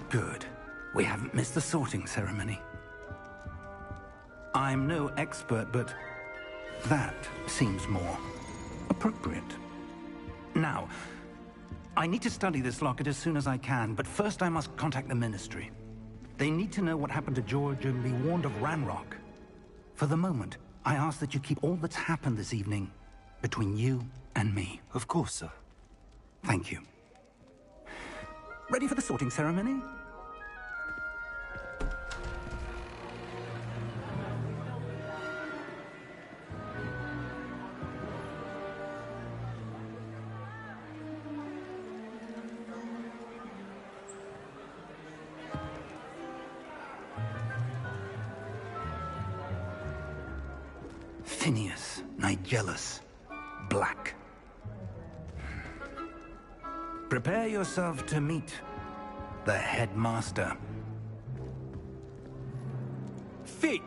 Good. We haven't missed the sorting ceremony. I'm no expert, but that seems more appropriate. Now, I need to study this locket as soon as I can, but first I must contact the Ministry. They need to know what happened to George and be warned of Ranrock. For the moment, I ask that you keep all that's happened this evening between you and me. Of course, sir. Thank you. Ready for the sorting ceremony? Phineas, Nigellus, Black. Prepare yourself to meet the headmaster. Fig,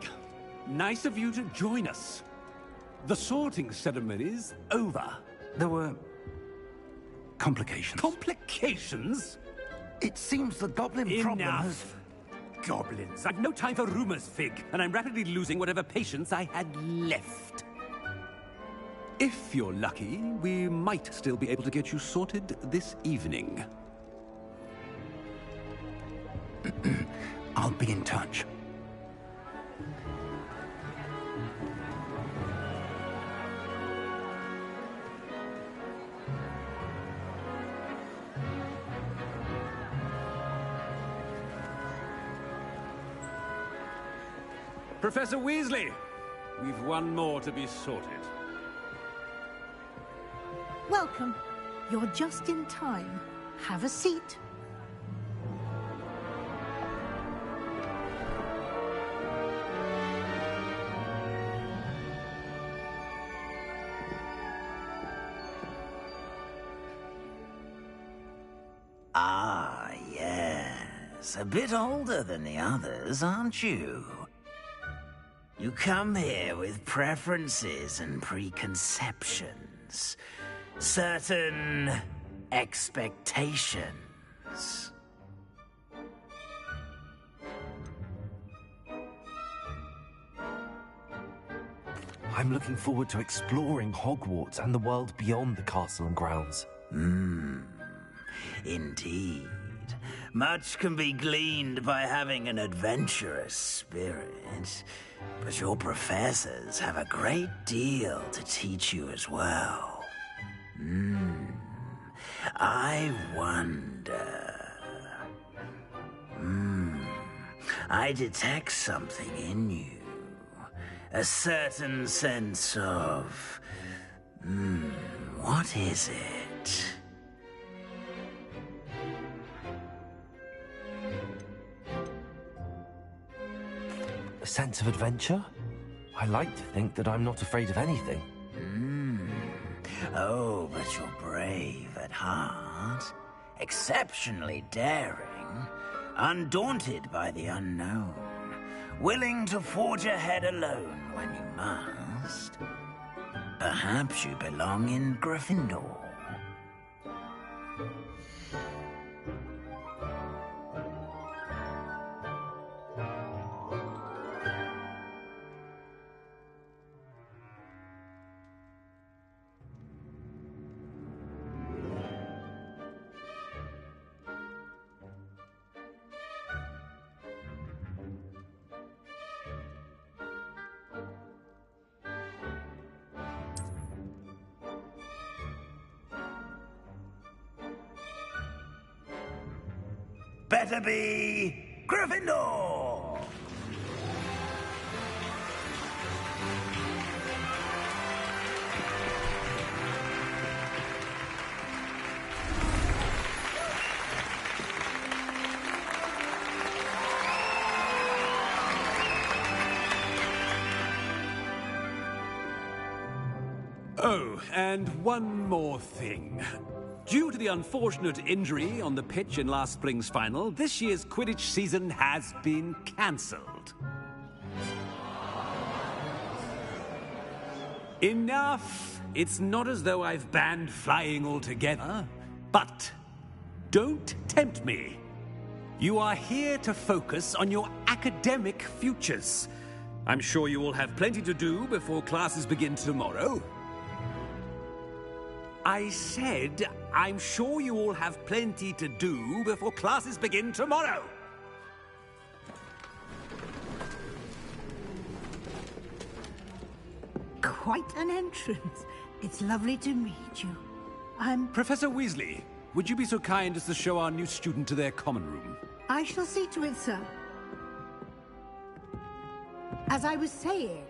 nice of you to join us. The sorting ceremony's over. There were complications. Complications? It seems the goblin problem has... Enough! Goblins. I've no time for rumors, Fig, and I'm rapidly losing whatever patience I had left. If you're lucky, we might still be able to get you sorted this evening. I'll be in touch. Professor Weasley, we've one more to be sorted. Welcome. You're just in time. Have a seat. Ah, yes. A bit older than the others, aren't you? You come here with preferences and preconceptions. Certain expectations. I'm looking forward to exploring Hogwarts and the world beyond the castle and grounds. Indeed. Much can be gleaned by having an adventurous spirit, but your professors have a great deal to teach you as well. I wonder... I detect something in you. A certain sense of... what is it? A sense of adventure? I like to think that I'm not afraid of anything. Oh, but you're brave at heart. Exceptionally daring. Undaunted by the unknown. Willing to forge ahead alone when you must. Perhaps you belong in Gryffindor. Better be Gryffindor! Oh, and one more thing. Due to the unfortunate injury on the pitch in last spring's final, this year's Quidditch season has been cancelled. Enough! It's not as though I've banned flying altogether, but don't tempt me. You are here to focus on your academic futures. I'm sure you will have plenty to do before classes begin tomorrow. I said, I'm sure you all have plenty to do before classes begin tomorrow. Quite an entrance. It's lovely to meet you. I'm... Professor Weasley, would you be so kind as to show our new student to their common room? I shall see to it, sir. As I was saying,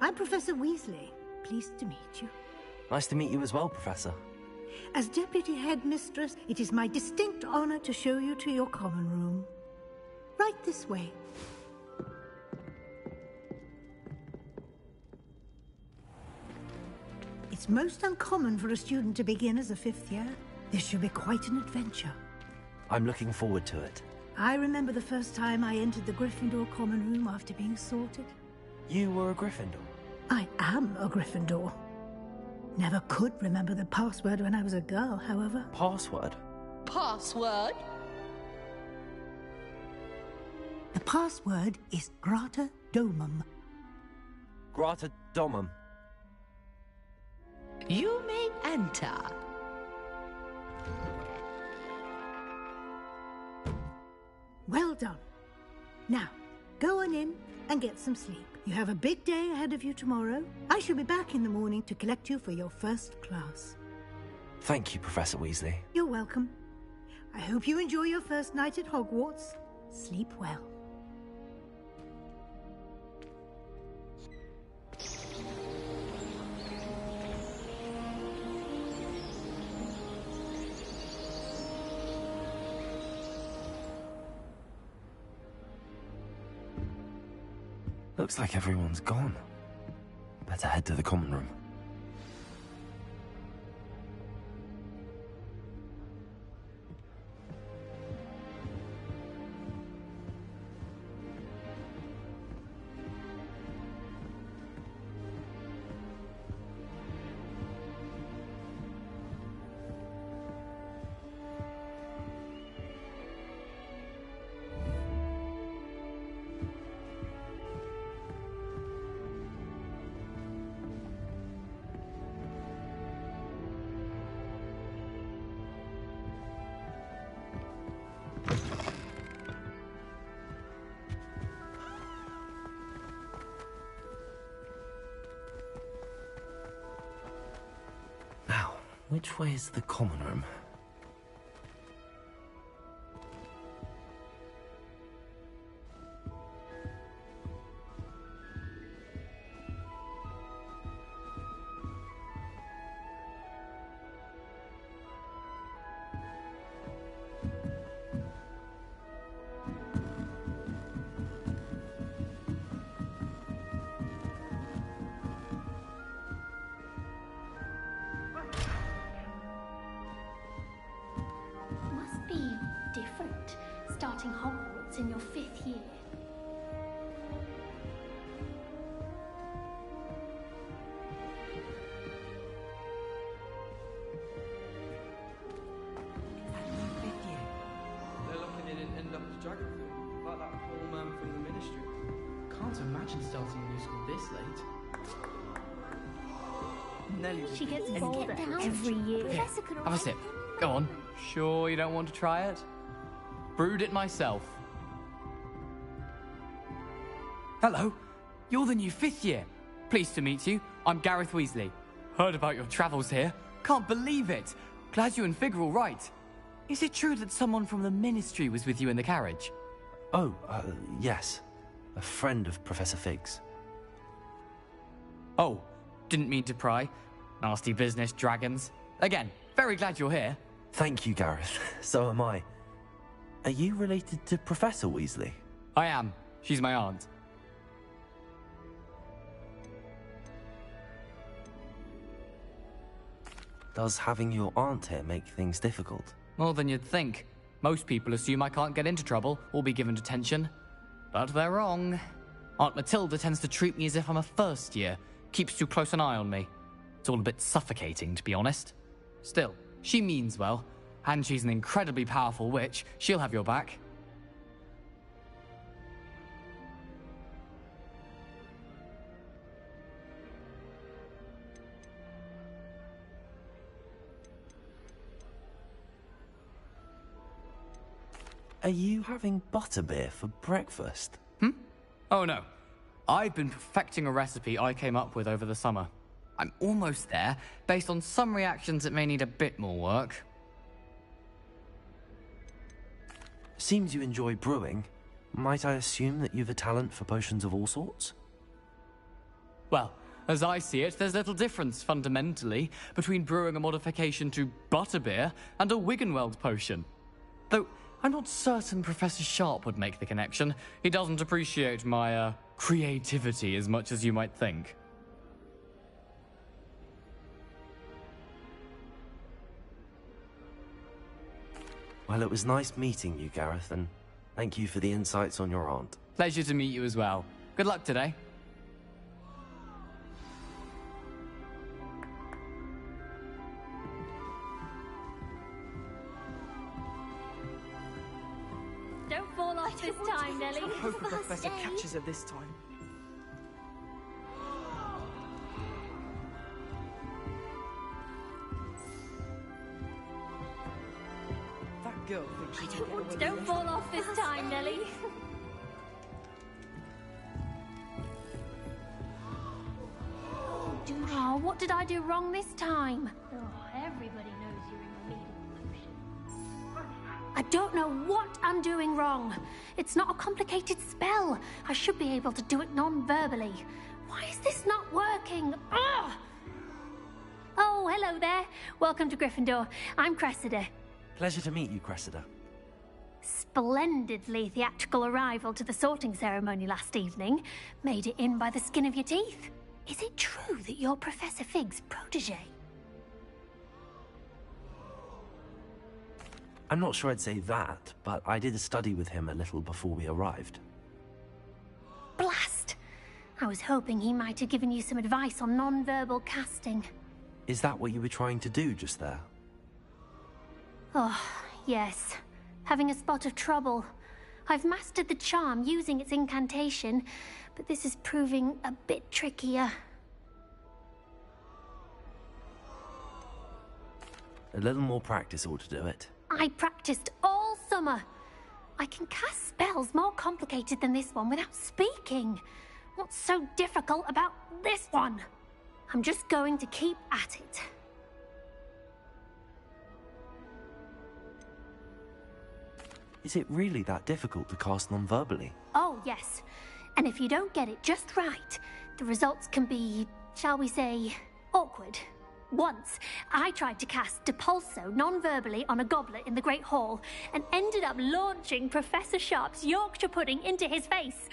I'm Professor Weasley. Pleased to meet you. Nice to meet you as well, Professor. As Deputy Headmistress, it is my distinct honor to show you to your common room. Right this way. It's most uncommon for a student to begin as a fifth year. This should be quite an adventure. I'm looking forward to it. I remember the first time I entered the Gryffindor common room after being sorted. You were a Gryffindor? I am a Gryffindor. Never could remember the password when I was a girl, however. Password? Password? The password is Grata Domum. Grata Domum. You may enter. Well done. Now, go on in and get some sleep. You have a big day ahead of you tomorrow. I shall be back in the morning to collect you for your first class. Thank you, Professor Weasley. You're welcome. I hope you enjoy your first night at Hogwarts. Sleep well. Looks like everyone's gone. Better head to the common room. Which way is the common room? Starting Hogwarts in your 5th year. They're lucky they didn't end up as Dragonfield, like that poor man from the Ministry. Can't imagine starting a new school this late. Nelly, She gets bolder every year. Have a sip. Go on. Sure you don't want to try it? Brewed it myself. Hello. You're the new 5th year. Pleased to meet you. I'm Gareth Weasley. Heard about your travels here. Can't believe it. Glad you and Fig are all right. Is it true that someone from the Ministry was with you in the carriage? Oh, yes. A friend of Professor Fig's. Oh, didn't mean to pry. Nasty business, dragons. Again, very glad you're here. Thank you, Gareth. So am I. Are you related to Professor Weasley? I am. She's my aunt. Does having your aunt here make things difficult? More than you'd think. Most people assume I can't get into trouble or be given detention. But they're wrong. Aunt Matilda tends to treat me as if I'm a first year. Keeps too close an eye on me. It's all a bit suffocating, to be honest. Still, she means well. And she's an incredibly powerful witch. She'll have your back. Are you having butterbeer for breakfast? Oh no. I've been perfecting a recipe I came up with over the summer. I'm almost there, based on some reactions that may need a bit more work. Seems you enjoy brewing. Might I assume that you've a talent for potions of all sorts? Well, as I see it, there's little difference, fundamentally, between brewing a modification to butterbeer and a Wiggenweld potion. Though, I'm not certain Professor Sharp would make the connection. He doesn't appreciate my, creativity as much as you might think. Well, it was nice meeting you, Gareth, and thank you for the insights on your aunt. Pleasure to meet you as well. Good luck today. Don't fall off this time, Nelly. I hope the First professor day. catches her this time. That girl thinks she can get away with Don't it. fall off this time, Nelly. Oh, what did I do wrong this time? Oh, everybody knows you're in remedial potions. I don't know what I'm doing wrong. It's not a complicated spell. I should be able to do it non-verbally. Why is this not working? Ugh! Oh, hello there. Welcome to Gryffindor. I'm Cressida. Pleasure to meet you, Cressida. Splendidly theatrical arrival to the sorting ceremony last evening. Made it in by the skin of your teeth. Is it true that you're Professor Fig's protege? I'm not sure I'd say that, but I did a study with him a little before we arrived. Blast! I was hoping he might have given you some advice on non-verbal casting. Is that what you were trying to do just there? Oh, yes. Having a spot of trouble. I've mastered the charm using its incantation, but this is proving a bit trickier. A little more practice ought to do it. I practiced all summer. I can cast spells more complicated than this one without speaking. What's so difficult about this one? I'm just going to keep at it. Is it really that difficult to cast non-verbally? Oh, yes. And if you don't get it just right, the results can be, shall we say, awkward. Once, I tried to cast Depulso non-verbally on a goblet in the Great Hall and ended up launching Professor Sharp's Yorkshire pudding into his face.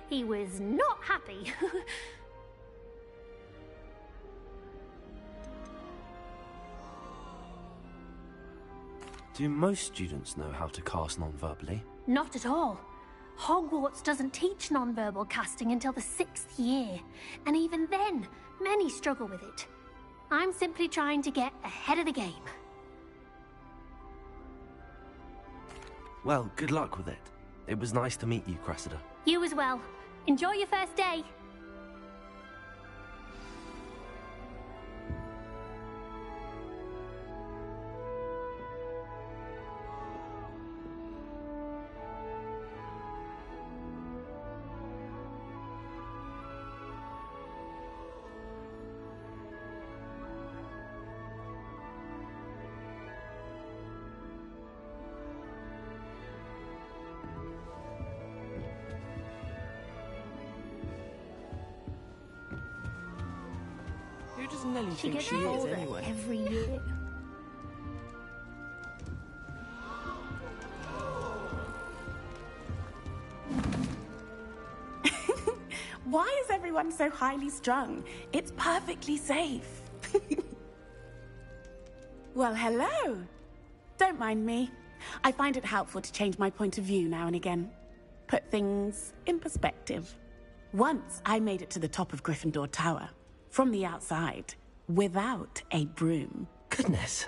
He was not happy. Do most students know how to cast non-verbally? Not at all. Hogwarts doesn't teach non-verbal casting until the 6th year, and even then, many struggle with it. I'm simply trying to get ahead of the game. Well, good luck with it. It was nice to meet you, Cressida. You as well. Enjoy your first day. Who does Nelly She think gets she is older anyway? every year. Why is everyone so highly strung? It's perfectly safe. Well, hello. Don't mind me. I find it helpful to change my point of view now and again. Put things in perspective. Once I made it to the top of Gryffindor Tower, from the outside, without a broom. Goodness.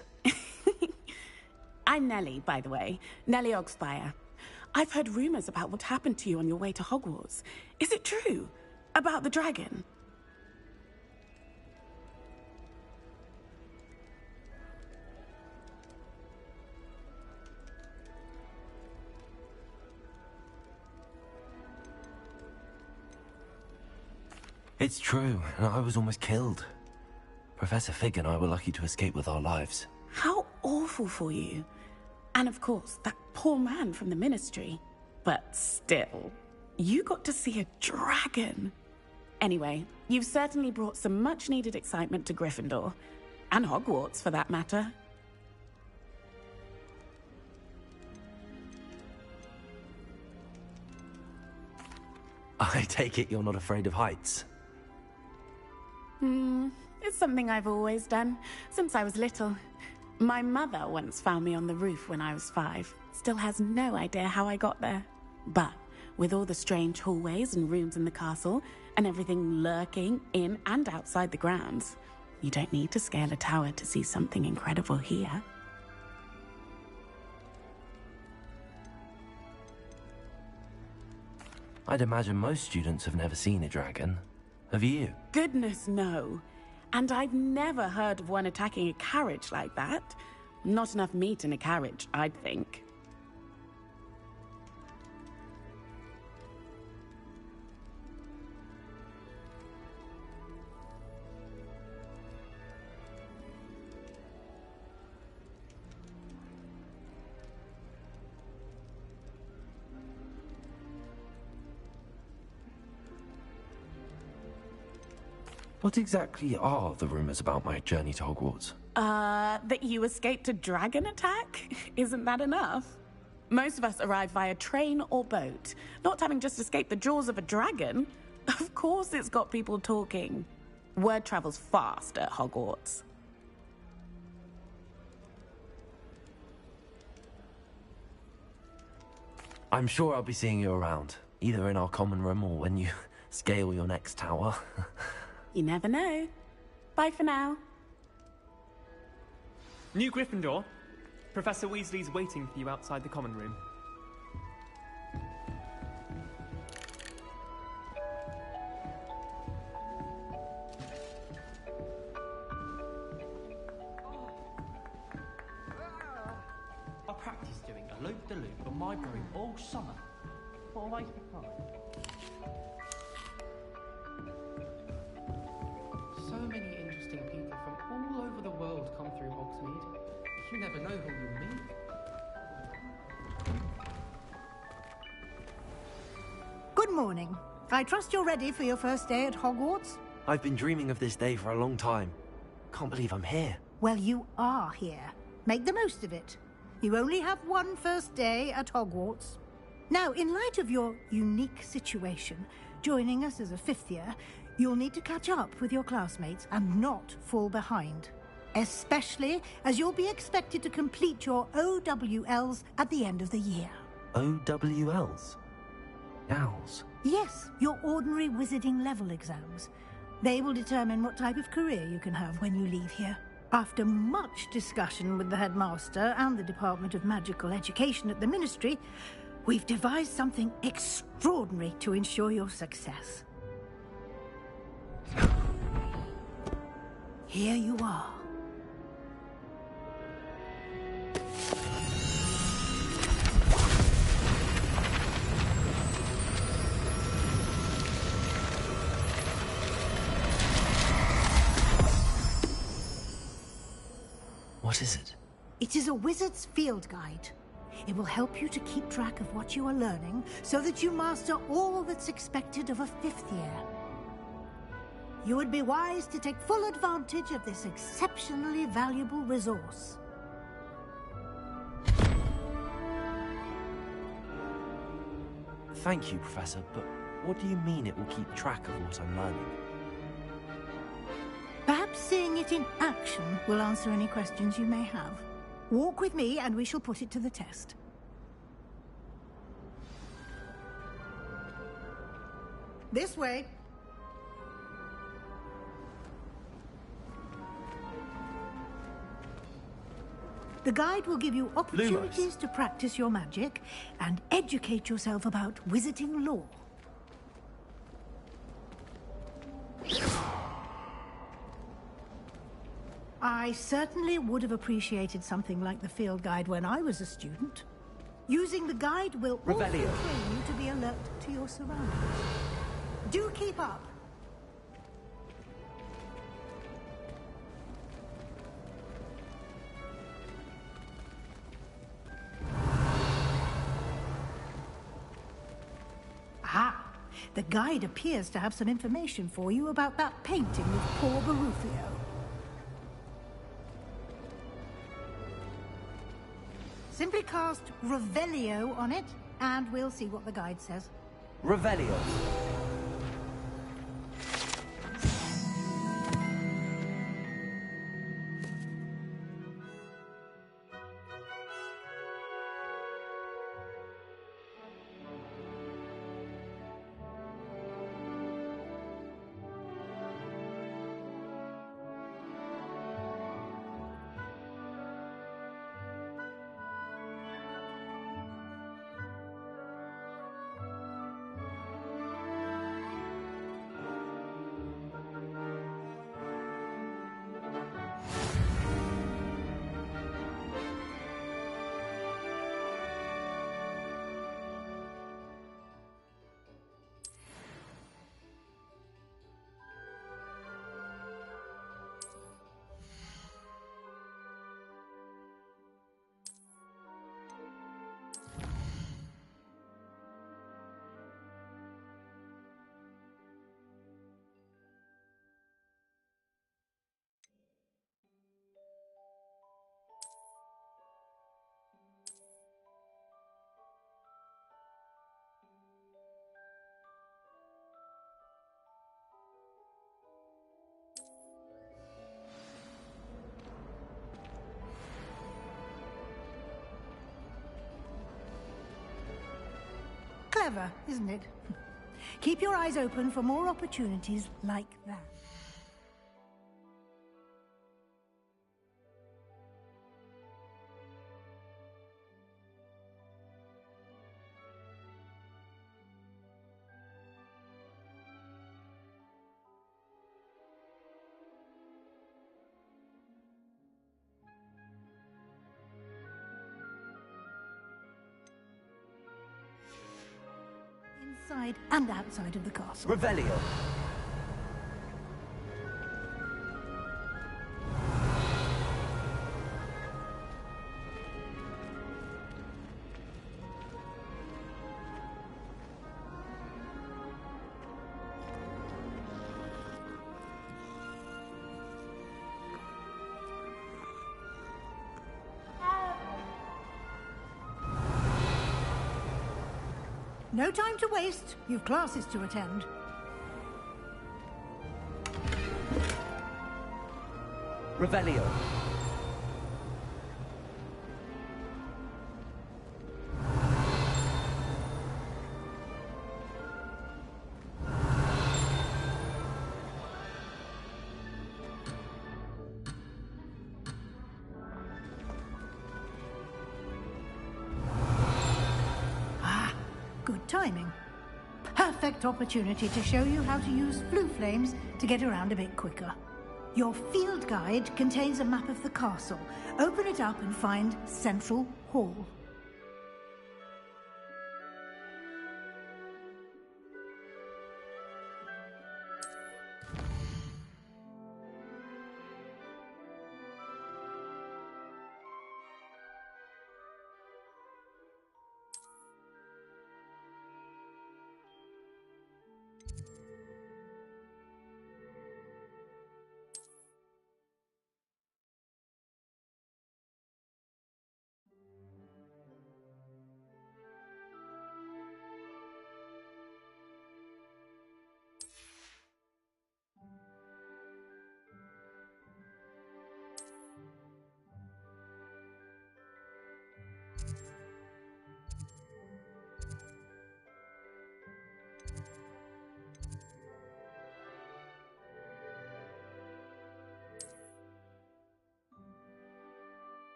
I'm Nellie, by the way. Nellie Ogspire. I've heard rumors about what happened to you on your way to Hogwarts. Is it true? About the dragon? It's true, and I was almost killed. Professor Fig and I were lucky to escape with our lives. How awful for you. And of course, that poor man from the Ministry. But still, you got to see a dragon. Anyway, you've certainly brought some much-needed excitement to Gryffindor. And Hogwarts, for that matter. I take it you're not afraid of heights? It's something I've always done, since I was little. My mother once found me on the roof when I was 5. Still has no idea how I got there. But with all the strange hallways and rooms in the castle, and everything lurking in and outside the grounds, you don't need to scale a tower to see something incredible here. I'd imagine most students have never seen a dragon. Have you? Goodness, no. And I've never heard of one attacking a carriage like that. Not enough meat in a carriage, I'd think. What exactly are the rumors about my journey to Hogwarts? That you escaped a dragon attack? Isn't that enough? Most of us arrive via train or boat, not having just escaped the jaws of a dragon. Of course it's got people talking. Word travels fast at Hogwarts. I'm sure I'll be seeing you around, either in our common room or when you scale your next tower. You never know. Bye for now. New Gryffindor. Professor Weasley's waiting for you outside the common room. I practiced doing a loop-de-loop on my broom all summer. What a waste of time. So many interesting people from all over the world come through Hogsmeade. You never know who you'll meet. Good morning. I trust you're ready for your first day at Hogwarts? I've been dreaming of this day for a long time. Can't believe I'm here. Well, you are here. Make the most of it. You only have one first day at Hogwarts. Now, in light of your unique situation, joining us as a 5th year, you'll need to catch up with your classmates and not fall behind. Especially as you'll be expected to complete your OWLs at the end of the year. OWLs? Owls? Yes, your ordinary wizarding level exams. They will determine what type of career you can have when you leave here. After much discussion with the headmaster and the Department of Magical Education at the Ministry, we've devised something extraordinary to ensure your success. Here you are. What is it? It is a wizard's field guide. It will help you to keep track of what you are learning so that you master all that's expected of a 5th year. You would be wise to take full advantage of this exceptionally valuable resource. Thank you, Professor, but what do you mean it will keep track of what I'm learning? Perhaps seeing it in action will answer any questions you may have. Walk with me and we shall put it to the test. This way. The guide will give you opportunities to practice your magic and educate yourself about wizarding lore. I certainly would have appreciated something like the field guide when I was a student. Using the guide will also train you to be alert to your surroundings. Do keep up. The guide appears to have some information for you about that painting of poor Barufio. Simply cast Revelio on it, and we'll see what the guide says. Revelio. Clever, isn't it? Keep your eyes open for more opportunities like that. Inside and outside of the castle. Revelio. No time to waste. You've classes to attend. Revelio. Good timing. Perfect opportunity to show you how to use flue flames to get around a bit quicker. Your field guide contains a map of the castle. Open it up and find Central Hall.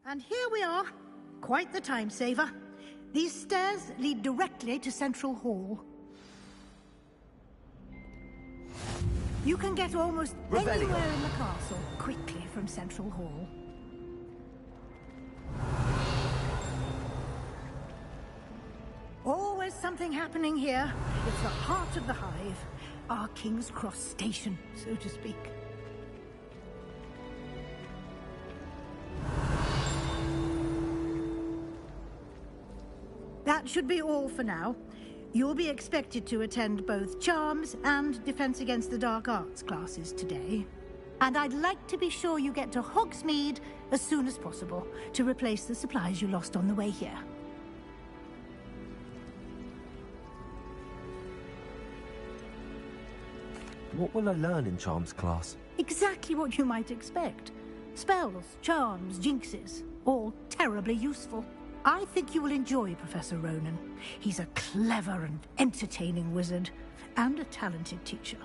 And here we are. Quite the time saver. These stairs lead directly to Central Hall. You can get almost anywhere in the castle quickly from Central Hall. Always something happening here. It's the heart of the hive. Our King's Cross station, so to speak. That should be all for now. You'll be expected to attend both Charms and Defense Against the Dark Arts classes today. And I'd like to be sure you get to Hogsmeade as soon as possible to replace the supplies you lost on the way here. What will I learn in Charms class? Exactly what you might expect. Spells, charms, jinxes, all terribly useful. I think you will enjoy Professor Ronan. He's a clever and entertaining wizard, and a talented teacher.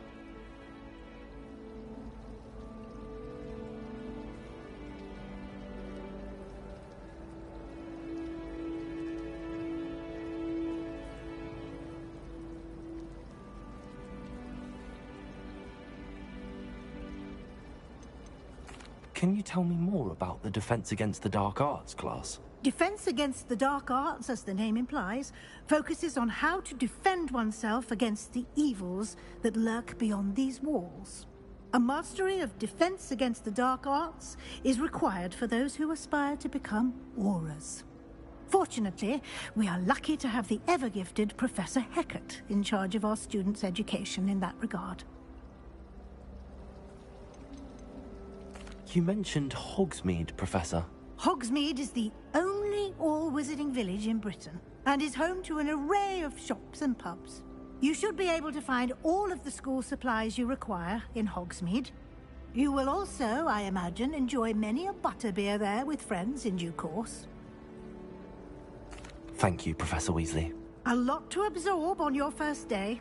Can you tell me more about the Defense Against the Dark Arts class? Defense Against the Dark Arts, as the name implies, focuses on how to defend oneself against the evils that lurk beyond these walls. A mastery of Defense Against the Dark Arts is required for those who aspire to become Aurors. Fortunately, we are lucky to have the ever-gifted Professor Hecat in charge of our students' education in that regard. You mentioned Hogsmeade, Professor. Hogsmeade is the only all-wizarding village in Britain, and is home to an array of shops and pubs. You should be able to find all of the school supplies you require in Hogsmeade. You will also, I imagine, enjoy many a butterbeer there with friends in due course. Thank you, Professor Weasley. A lot to absorb on your first day,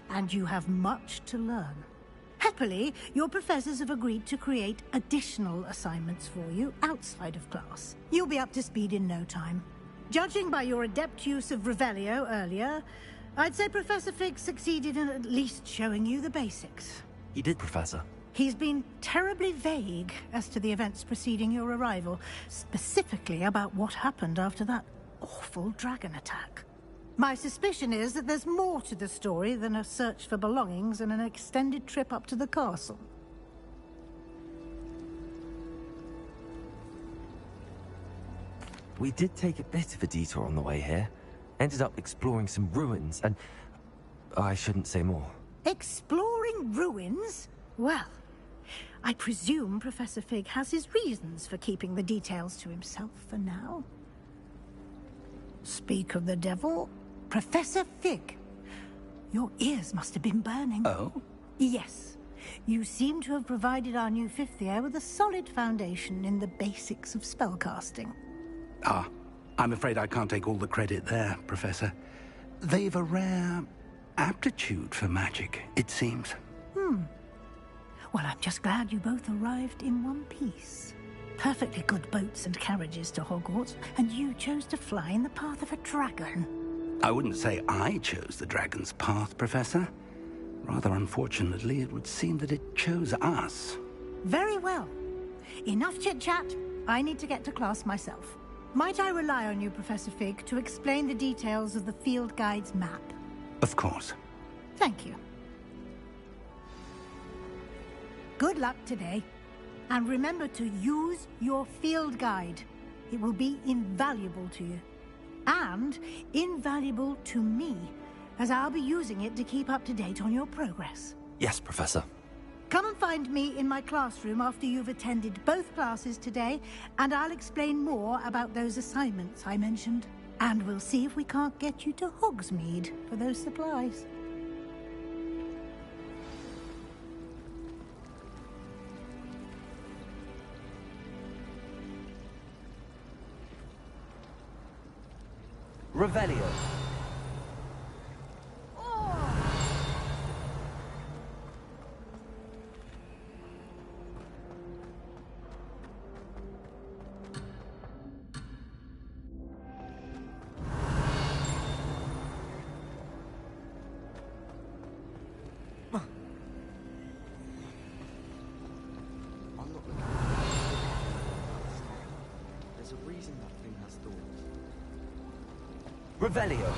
and you have much to learn. Happily, your professors have agreed to create additional assignments for you outside of class. You'll be up to speed in no time. Judging by your adept use of Revelio earlier, I'd say Professor Fig succeeded in at least showing you the basics. He did, Professor. He's been terribly vague as to the events preceding your arrival, specifically about what happened after that awful dragon attack. My suspicion is that there's more to the story than a search for belongings and an extended trip up to the castle. We did take a bit of a detour on the way here. Ended up exploring some ruins and... I shouldn't say more. Exploring ruins? Well, I presume Professor Fig has his reasons for keeping the details to himself for now. Speak of the devil, Professor Fig. Your ears must have been burning. Oh? Yes. You seem to have provided our new fifth year with a solid foundation in the basics of spellcasting. Ah, I'm afraid I can't take all the credit there, Professor. They've a rare aptitude for magic, it seems. Well, I'm just glad you both arrived in one piece. Perfectly good boats and carriages to Hogwarts, and you chose to fly in the path of a dragon. I wouldn't say I chose the dragon's path, Professor. Rather unfortunately, it would seem that it chose us. Very well. Enough chit-chat. I need to get to class myself. Might I rely on you, Professor Fig, to explain the details of the field guide's map? Of course. Thank you. Good luck today. And remember to use your field guide. It will be invaluable to you. And invaluable to me, as I'll be using it to keep up to date on your progress. Yes, Professor. Come and find me in my classroom after you've attended both classes today, and I'll explain more about those assignments I mentioned. And we'll see if we can't get you to Hogsmeade for those supplies. Revelio. I'm not looking. There's a reason that thing has thorns. Revelio.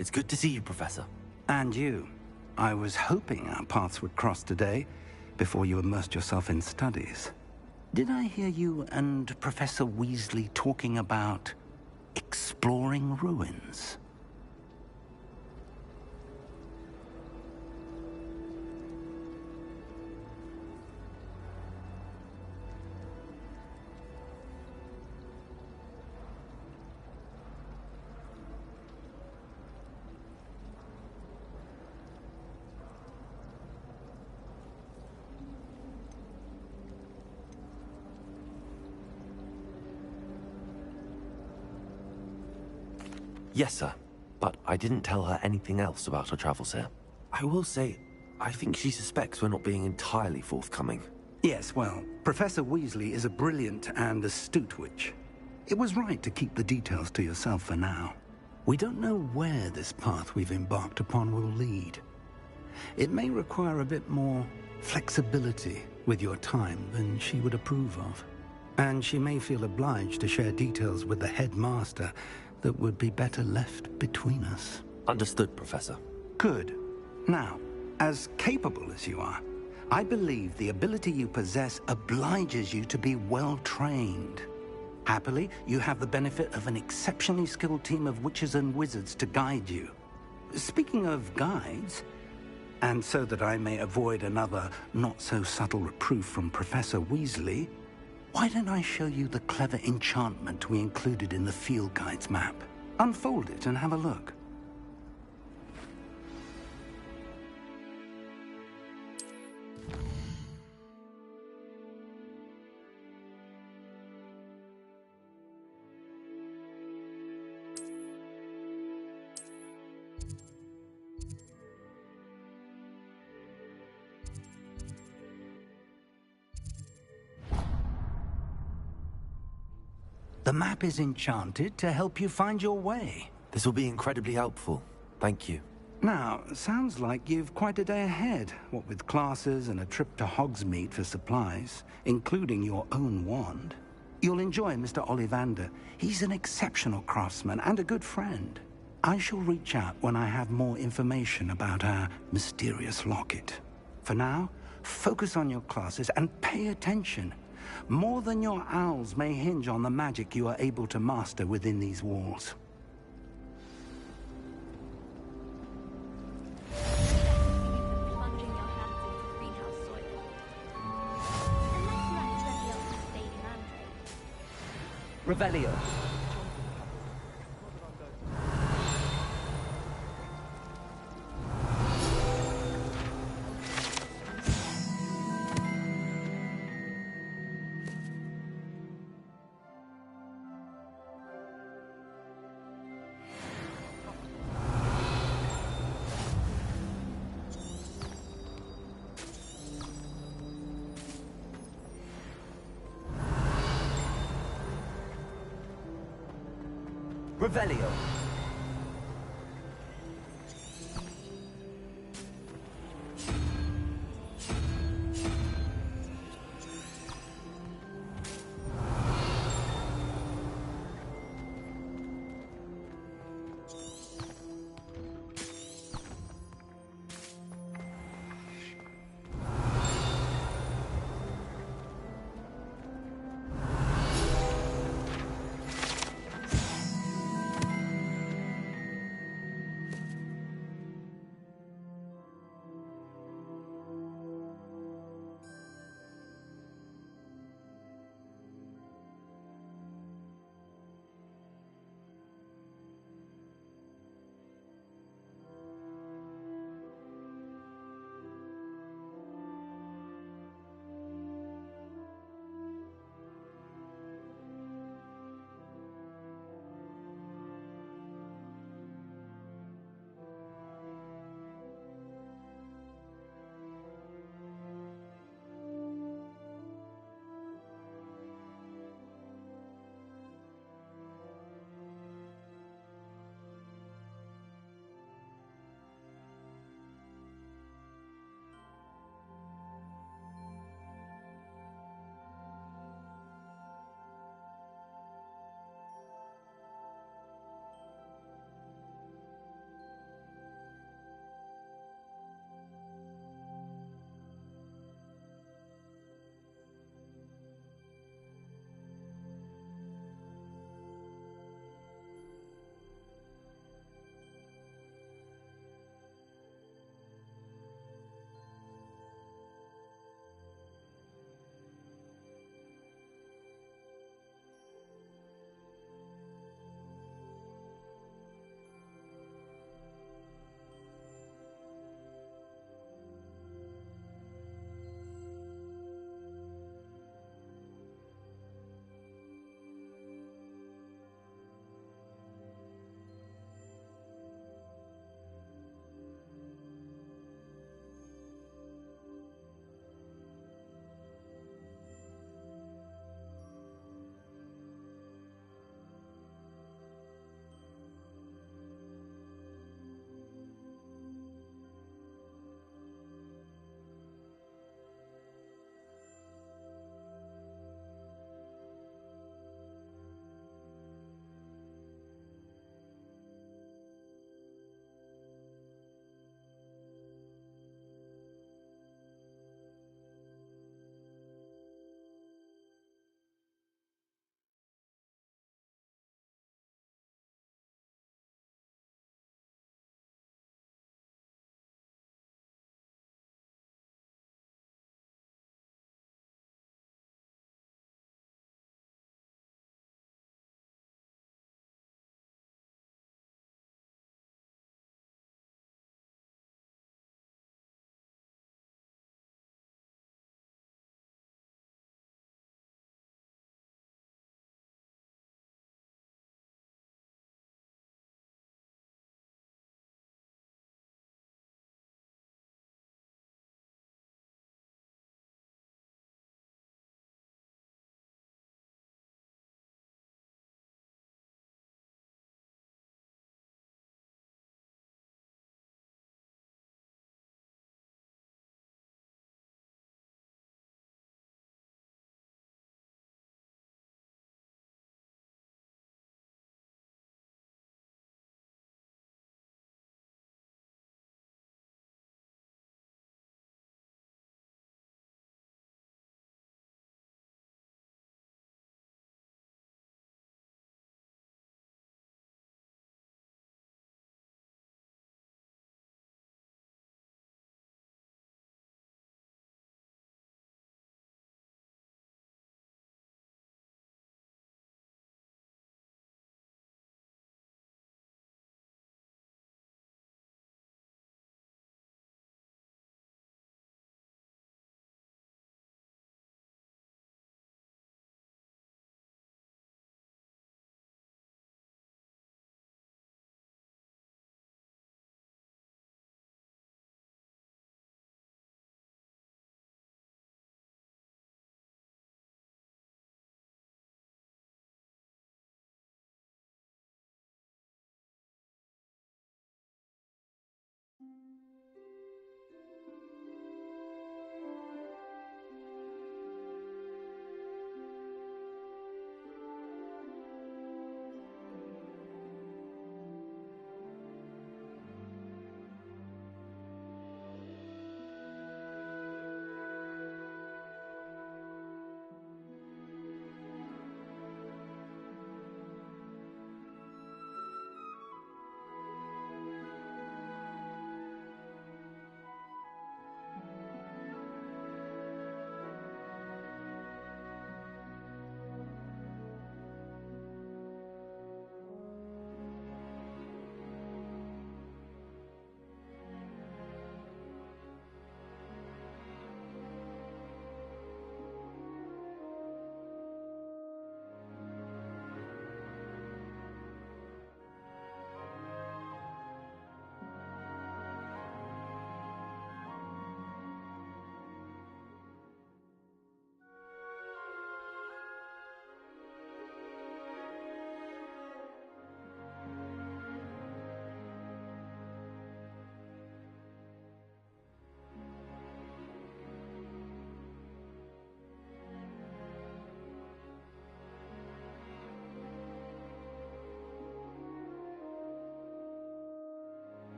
It's good to see you, Professor. And you. I was hoping our paths would cross today, before you immersed yourself in studies. Did I hear you and Professor Weasley talking about exploring ruins? Yes, sir. But I didn't tell her anything else about our travels here. I will say, I think she suspects we're not being entirely forthcoming. Yes, well, Professor Weasley is a brilliant and astute witch. It was right to keep the details to yourself for now. We don't know where this path we've embarked upon will lead. It may require a bit more flexibility with your time than she would approve of. And she may feel obliged to share details with the headmaster that would be better left between us. Understood, Professor. Good. Now, as capable as you are, I believe the ability you possess obliges you to be well-trained. Happily, you have the benefit of an exceptionally skilled team of witches and wizards to guide you. Speaking of guides, and so that I may avoid another not-so-subtle reproof from Professor Weasley, why don't I show you the clever enchantment we included in the field guide's map? Unfold it and have a look. The map is enchanted to help you find your way. This will be incredibly helpful. Thank you. Now, sounds like you've quite a day ahead, what with classes and a trip to Hogsmeade for supplies, including your own wand. You'll enjoy Mr. Ollivander. He's an exceptional craftsman and a good friend. I shall reach out when I have more information about our mysterious locket. For now, focus on your classes and pay attention. More than your owls may hinge on the magic you are able to master within these walls. Plunging your hands into greenhouse soil. Unless you accidentally open the fading mandrake. Revelio. Revelio.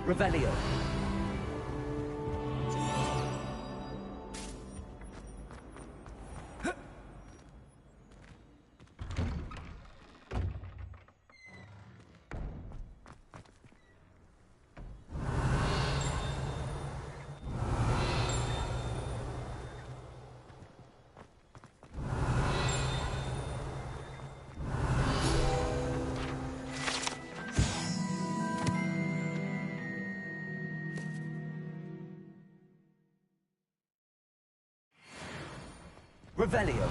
Revelio. Revelio.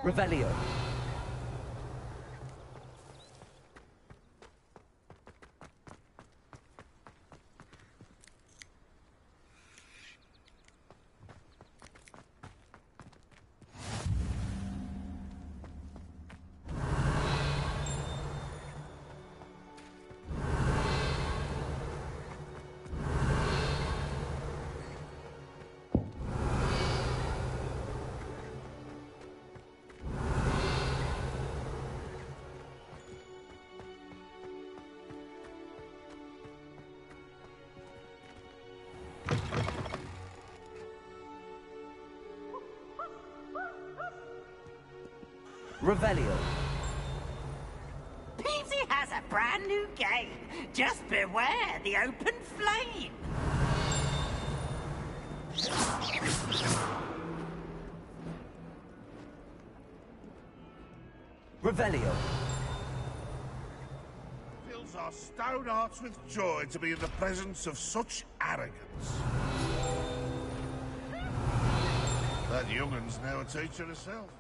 Revelio. Revelio. Peasy has a brand new game. Just beware the open flame. Revelio. Fills our stout hearts with joy to be in the presence of such arrogance. That young'un's now a teacher herself.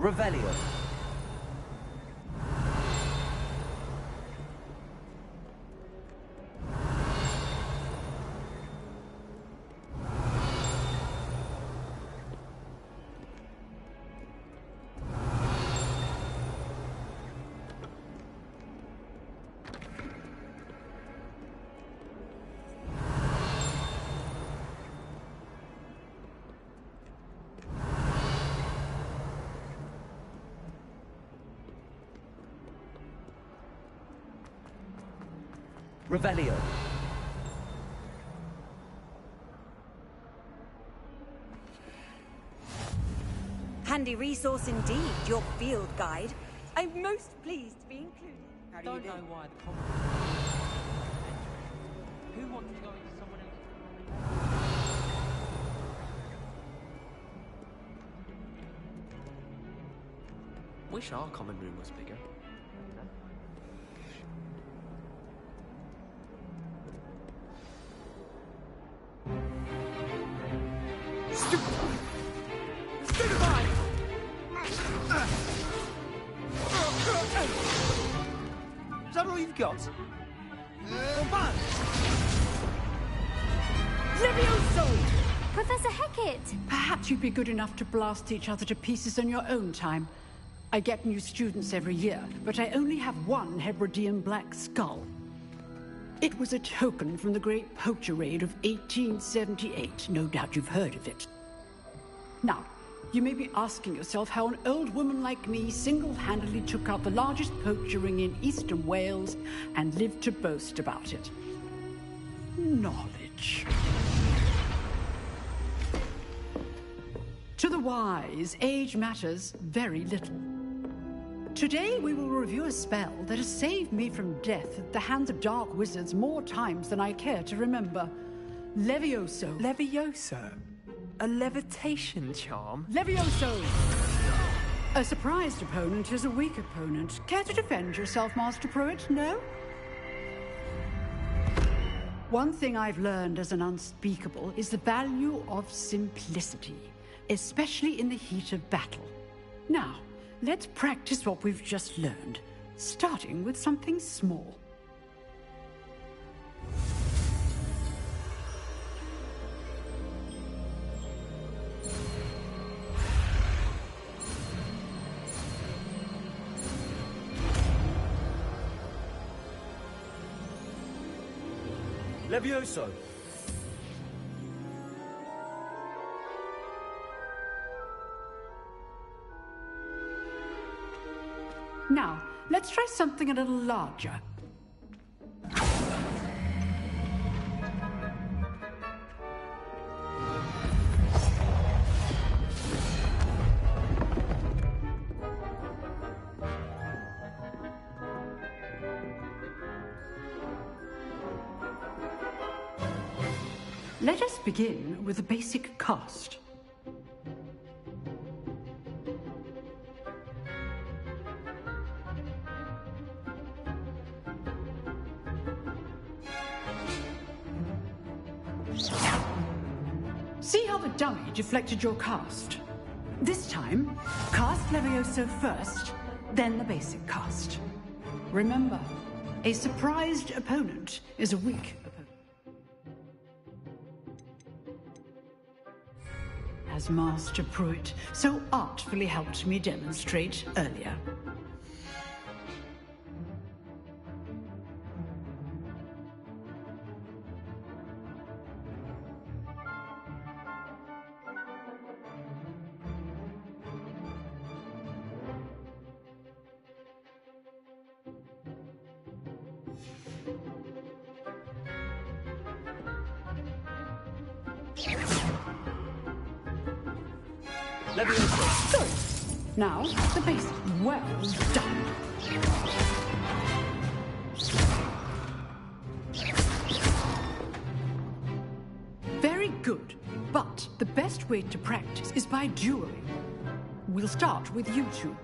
Revelio. Revelio. Handy resource indeed, your field guide. I'm most pleased to be included. How do you do? Don't know why the common. Who wants to go into someone else's? Wish our common room was bigger. Stupid! we've got. Levioso! Professor Hecat! Perhaps you'd be good enough to blast each other to pieces in your own time. I get new students every year, but I only have one Hebridean black skull. It was a token from the Great Poacher Raid of 1878. No doubt you've heard of it. Now, you may be asking yourself how an old woman like me single-handedly took out the largest poacher ring in eastern Wales and lived to boast about it. Knowledge. To the wise, age matters very little. Today we will review a spell that has saved me from death at the hands of dark wizards more times than I care to remember. Levioso. Levioso? A levitation charm? Levioso! A surprised opponent is a weak opponent. Care to defend yourself, Master Pruitt? No? One thing I've learned as an unspeakable is the value of simplicity, especially in the heat of battle. Now, let's practice what we've just learned, starting with something small. Levioso! Now, let's try something a little larger. Let us begin with the basic cast. See how the dummy deflected your cast? This time, cast Levioso first, then the basic cast. Remember, a surprised opponent is a weak opponent. As Master Pruitt so artfully helped me demonstrate earlier. Good. Now, the basic. Well done. Very good. But the best way to practice is by dueling. We'll start with you two.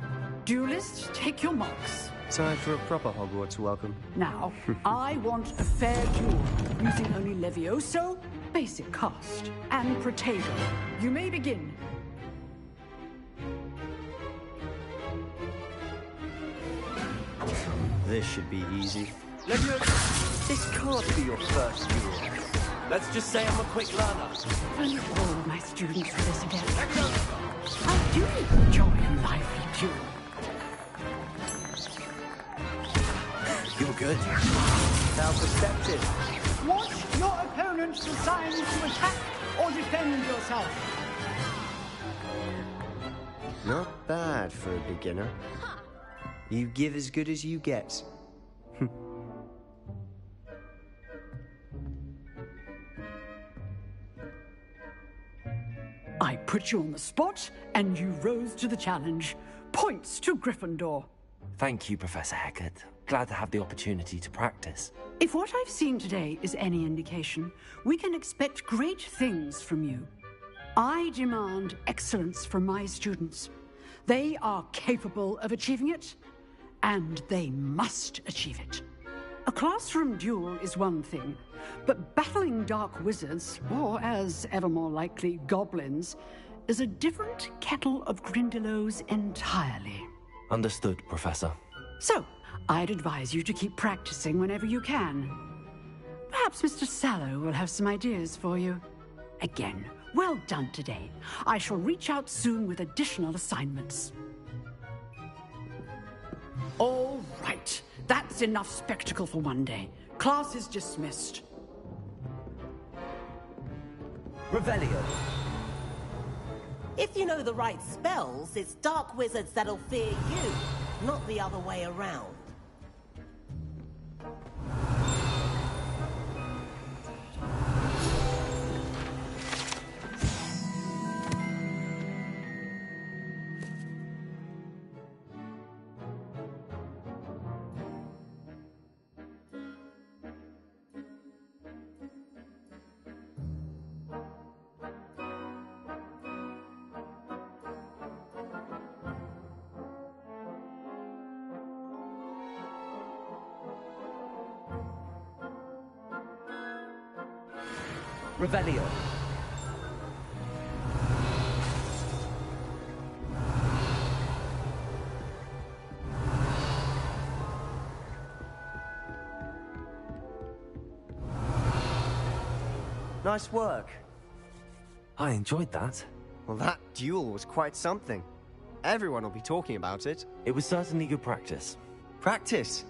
Duelists, take your marks. Time for a proper Hogwarts welcome. Now, I want a fair duel, using only Levioso, basic cast, and Protego. You may begin. This should be easy. Levioso, this can't be your first duel. Let's just say I'm a quick learner. And all my students for this again. I do enjoy a lively duel. You're good. Now perspective. Want your opponent to sign to attack or defend yourself? Not bad for a beginner. You give as good as you get. I put you on the spot, and you rose to the challenge. Points to Gryffindor. Thank you, Professor Hecat. Glad to have the opportunity to practice. If what I've seen today is any indication, we can expect great things from you. I demand excellence from my students. They are capable of achieving it, and they must achieve it. A classroom duel is one thing, but battling dark wizards, or as ever more likely, goblins, is a different kettle of Grindylows entirely. Understood, Professor. So, I'd advise you to keep practicing whenever you can. Perhaps Mr. Sallow will have some ideas for you. Again, well done today. I shall reach out soon with additional assignments. All right. That's enough spectacle for one day. Class is dismissed. Revelio. If you know the right spells, it's dark wizards that'll fear you, not the other way around. Revelio. Nice work. I enjoyed that. Well, that duel was quite something. Everyone will be talking about it. It was certainly good practice. Practice?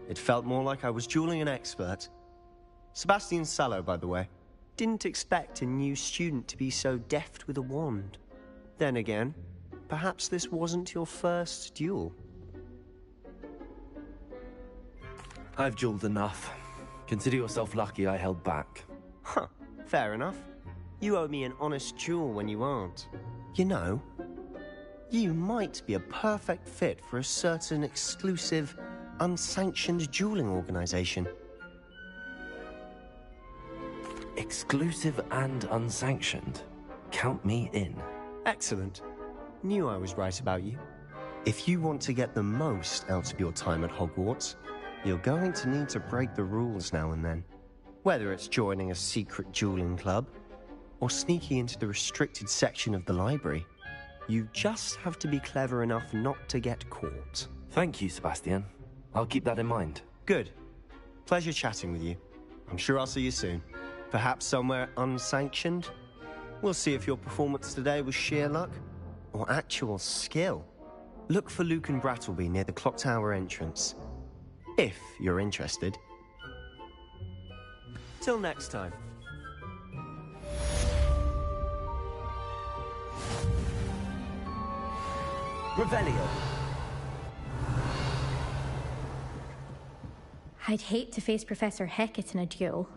It felt more like I was dueling an expert. Sebastian Sallow, by the way. Didn't expect a new student to be so deft with a wand. Then again, perhaps this wasn't your first duel. I've dueled enough. Consider yourself lucky I held back. Huh, fair enough. You owe me an honest duel when you aren't. You know, you might be a perfect fit for a certain exclusive, unsanctioned dueling organization. Exclusive and unsanctioned. Count me in. Excellent. Knew I was right about you. If you want to get the most out of your time at Hogwarts, you're going to need to break the rules now and then. Whether it's joining a secret dueling club, or sneaking into the restricted section of the library, you just have to be clever enough not to get caught. Thank you, Sebastian. I'll keep that in mind. Good. Pleasure chatting with you. I'm sure I'll see you soon. Perhaps somewhere unsanctioned? We'll see if your performance today was sheer luck or actual skill. Look for Luke and Brattleby near the clock tower entrance, if you're interested. Till next time. Revelio. I'd hate to face Professor Hecat in a duel.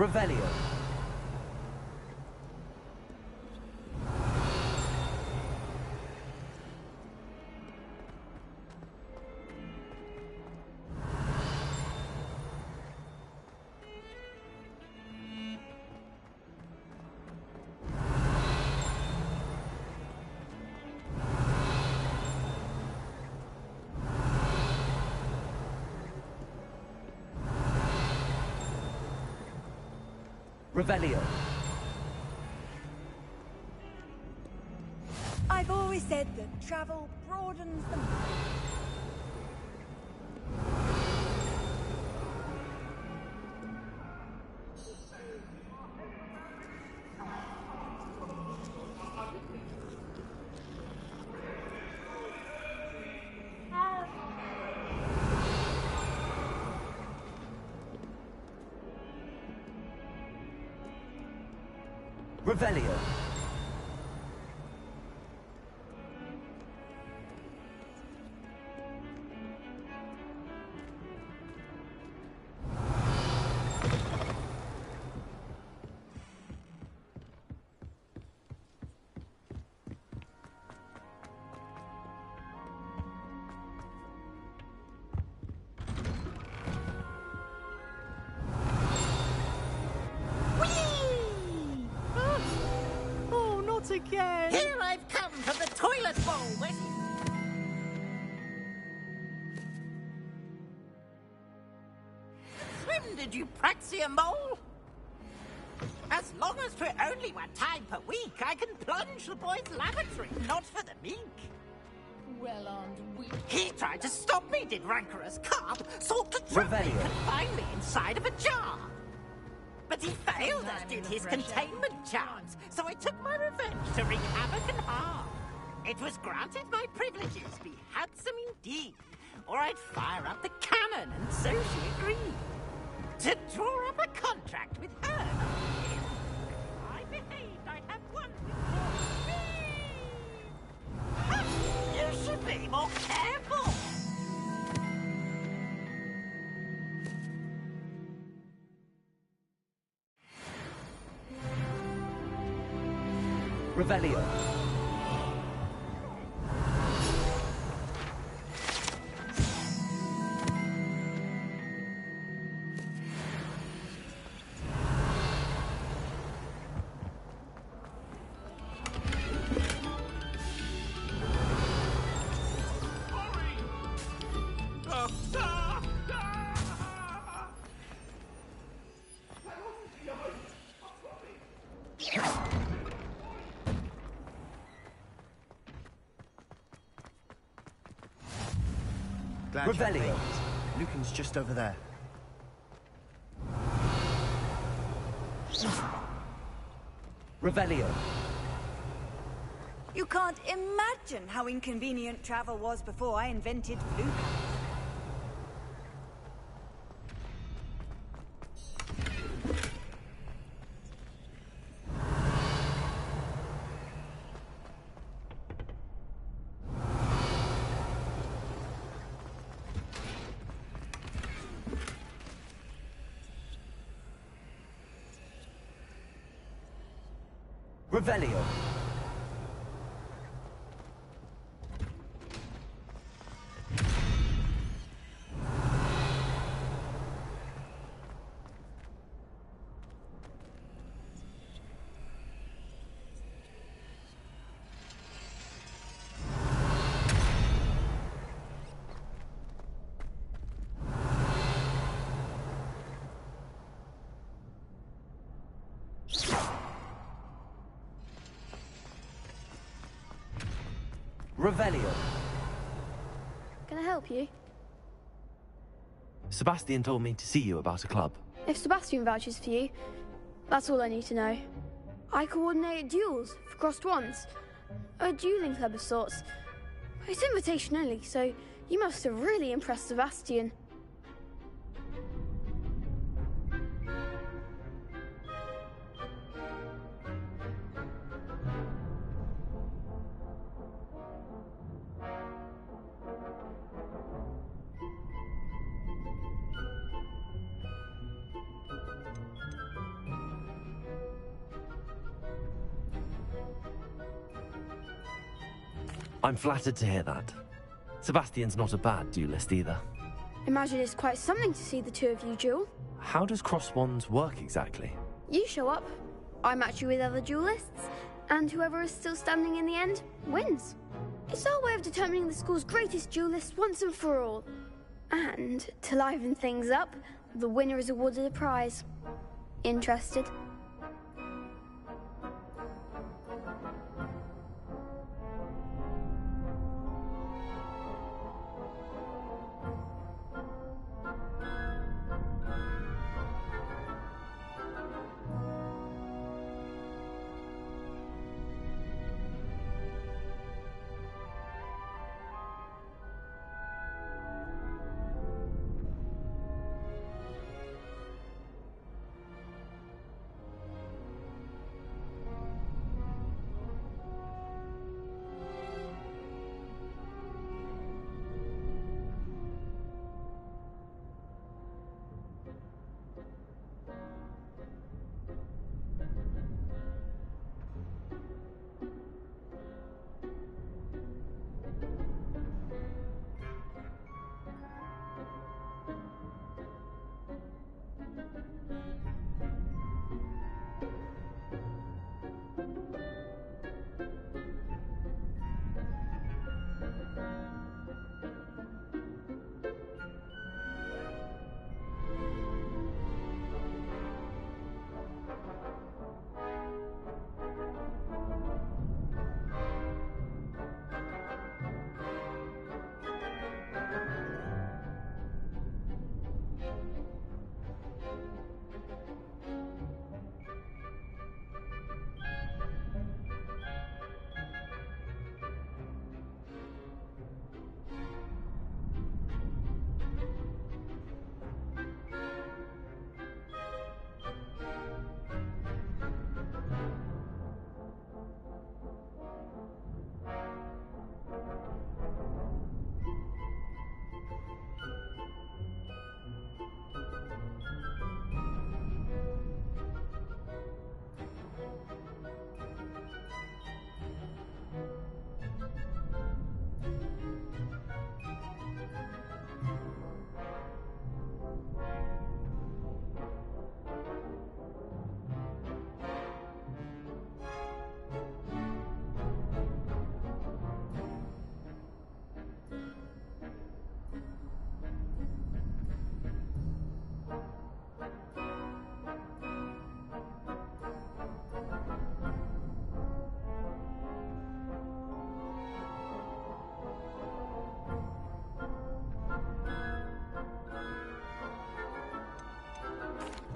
Revelio. Revelio. I've always said that travel broadens the mind. Revelio. Again. Here I've come from the toilet bowl. Swim, did you Praxia mole? As long as for only one time per week, I can plunge the boy's lavatory, not for the meek. Well, aren't we? He tried to stop me, did rancorous carp, sought to trap me, confine me inside of a jar. But he failed, as did his containment charms, so I took my revenge to wreak havoc and harm. It was granted my privileges be handsome indeed, or I'd fire up the cannon, and so she agreed. To draw up a contract with her. If I behaved, I'd have one with me. You should be more careful. Revelio. Revelio. Lucan's just over there. Revelio. You can't imagine how inconvenient travel was before I invented flu. Revelio. Revelio. Can I help you? Sebastian told me to see you about a club. If Sebastian vouches for you, that's all I need to know. I coordinate duels for crossed wands. A dueling club of sorts. It's invitation only, so you must have really impressed Sebastian. I'm flattered to hear that. Sebastian's not a bad duelist either. Imagine it's quite something to see the two of you duel. How does cross wands work exactly? You show up, I match you with other duelists, and whoever is still standing in the end wins. It's our way of determining the school's greatest duelist once and for all. And to liven things up, the winner is awarded a prize. Interested?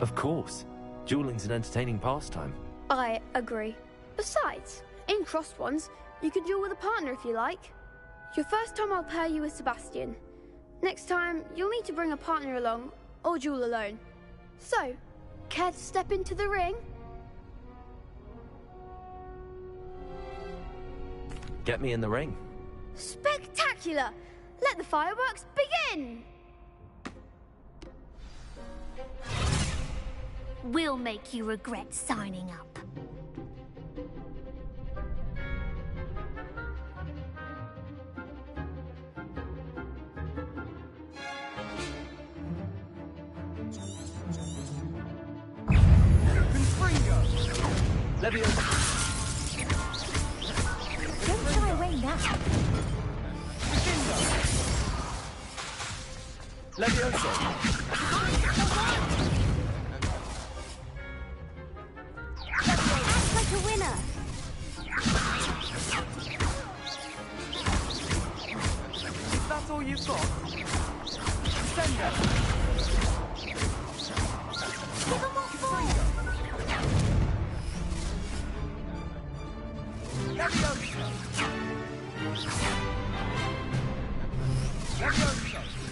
Of course. Dueling's an entertaining pastime. I agree. Besides, in crossed ones, you can duel with a partner if you like. Your first time I'll pair you with Sebastian. Next time, you'll need to bring a partner along, or duel alone. So, care to step into the ring? Get me in the ring. Spectacular! Let the fireworks begin! We'll make you regret signing up. Don't shy away now. Levioso! Act like a winner. Is that all you've got? Send her! Give them what for.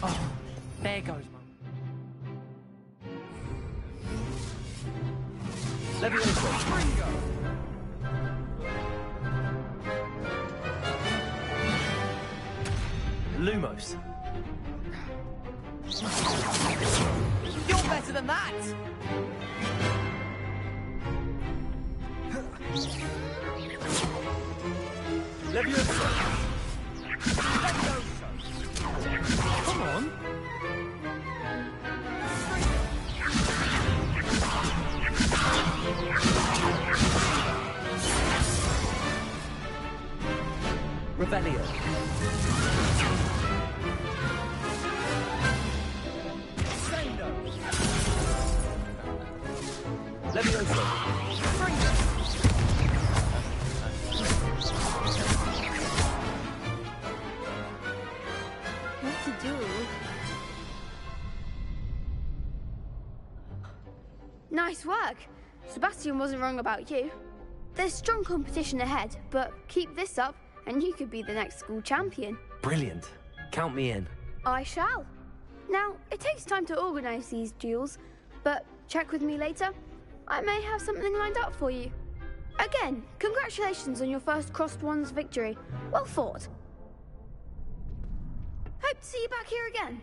Oh, there goes, Mum. Levioso! Lumos! You're better than that! Levioso! Come on! Revelio! Levioso! What to do? Nice work. Sebastian wasn't wrong about you. There's strong competition ahead, but keep this up and you could be the next school champion. Brilliant. Count me in. I shall. Now, it takes time to organise these duels, but check with me later. I may have something lined up for you. Again, congratulations on your first Crossed Ones victory. Well fought. Hope to see you back here again.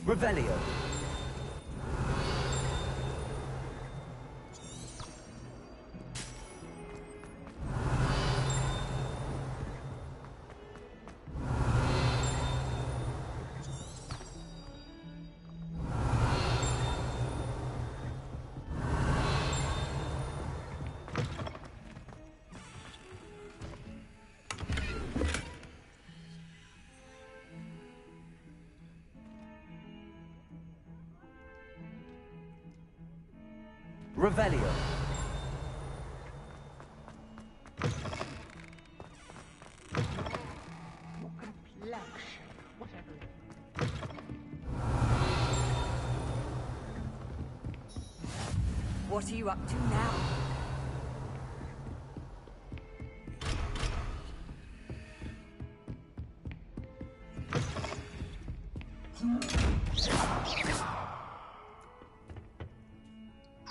Revelio! Revelio! What are you up to now?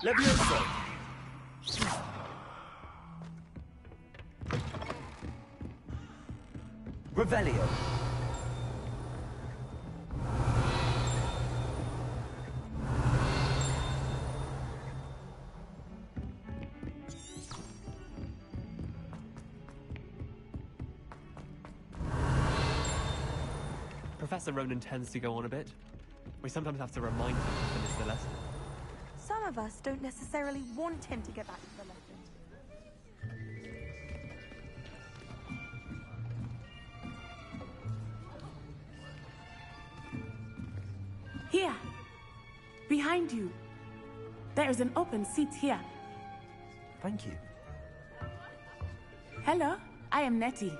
Levioso! Revelio! Professor Ronan tends to go on a bit. We sometimes have to remind him to finish the lesson. Some of us don't necessarily want him to get back to the lesson. Here. Behind you. There is an open seat here. Thank you. Hello, I am Nettie.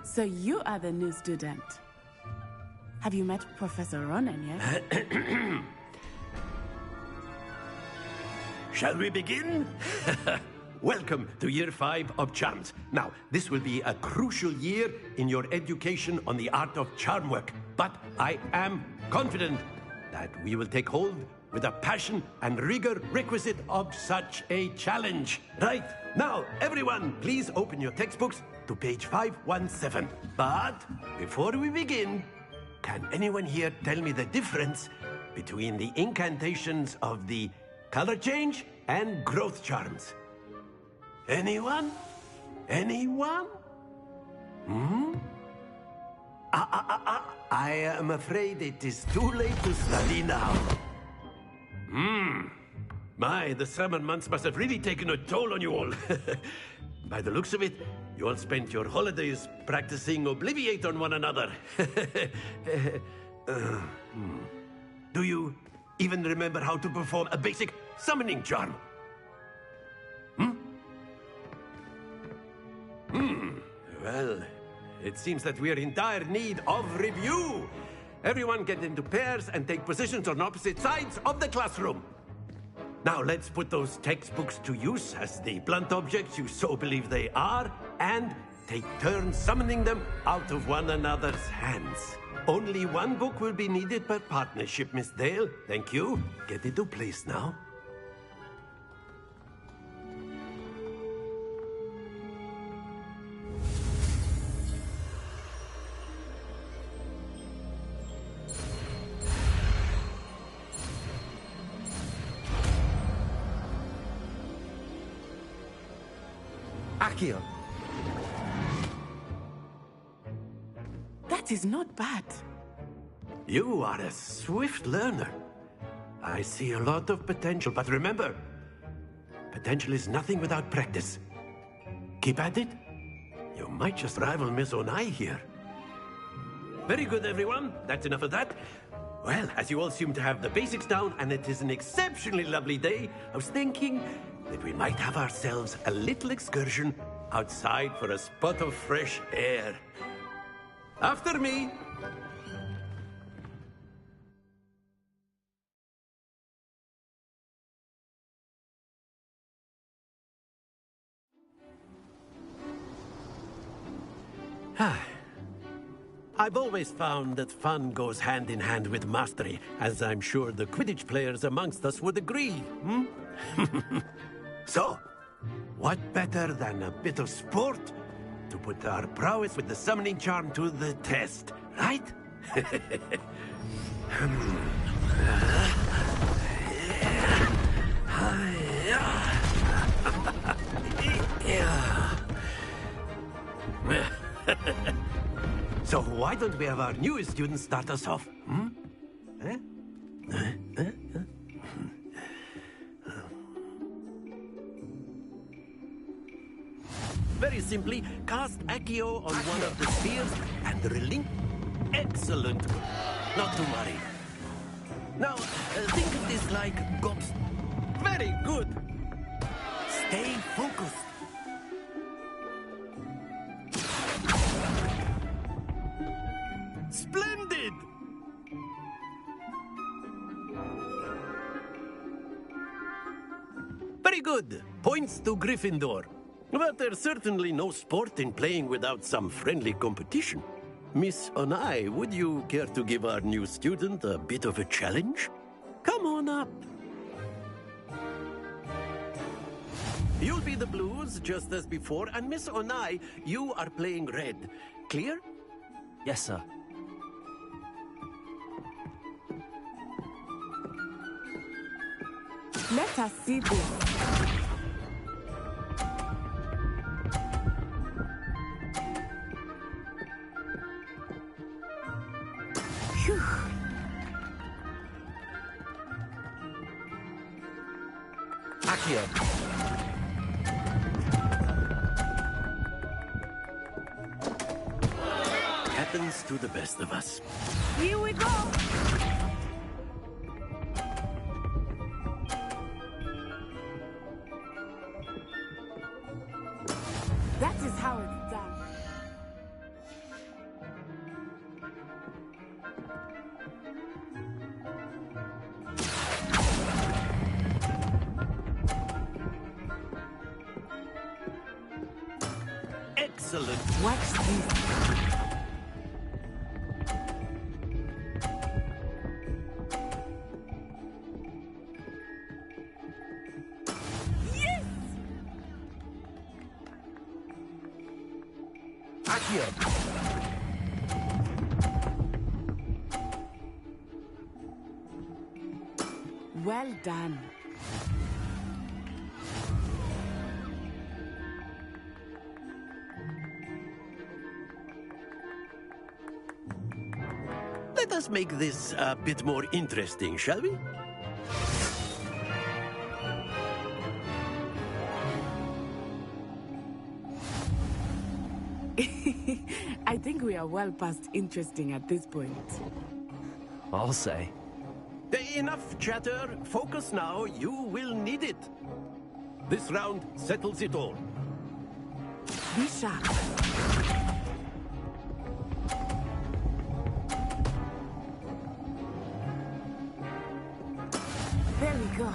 So you are the new student. Have you met Professor Ronan yet? Shall we begin? Welcome to Year 5 of Charms. Now, this will be a crucial year in your education on the art of charm work. But I am confident that we will take hold with the passion and rigor requisite of such a challenge. Right, now, everyone, please open your textbooks to page 517. But before we begin, can anyone here tell me the difference between the incantations of the color change and growth charms? Anyone? Anyone? I am afraid it is too late to study now. My, the summer months must have really taken a toll on you all. By the looks of it, you all spent your holidays practicing Obliviate on one another. Do you even remember how to perform a basic summoning charm? Well, it seems that we are in dire need of review. Everyone get into pairs and take positions on opposite sides of the classroom. Now let's put those textbooks to use as the blunt objects you so believe they are, and take turns summoning them out of one another's hands. Only one book will be needed per partnership, Miss Dale. Thank you. Get into place now. Accio. That is not bad. You are a swift learner. I see a lot of potential, but remember, potential is nothing without practice. Keep at it. You might just rival Miss Onai here. Very good, everyone. That's enough of that. Well, as you all seem to have the basics down, and it is an exceptionally lovely day, I was thinking that we might have ourselves a little excursion outside for a spot of fresh air. After me. I've always found that fun goes hand in hand with mastery, as I'm sure the Quidditch players amongst us would agree. So, what better than a bit of sport to put our prowess with the summoning charm to the test, right? So why don't we have our newest student start us off? Very simply, cast Accio on one of the spheres and relinquish. Excellent. Not to worry. Now, think of this like gobs. Very good. Stay focused. Splendid! Very good. Points to Gryffindor. But there's certainly no sport in playing without some friendly competition. Miss Onai, would you care to give our new student a bit of a challenge? Come on up. You'll be the blues, just as before, and Miss Onai, you are playing red. Clear? Yes, sir. Let us see this. here. Happens to the best of us. Here we go! That is how it's done. Excellent. Watch this. Well done. Let us make this a bit more interesting, shall we? I think we are well past interesting at this point. I'll say. Enough chatter. Focus now. You will need it. This round settles it all. Be sharp. There we go.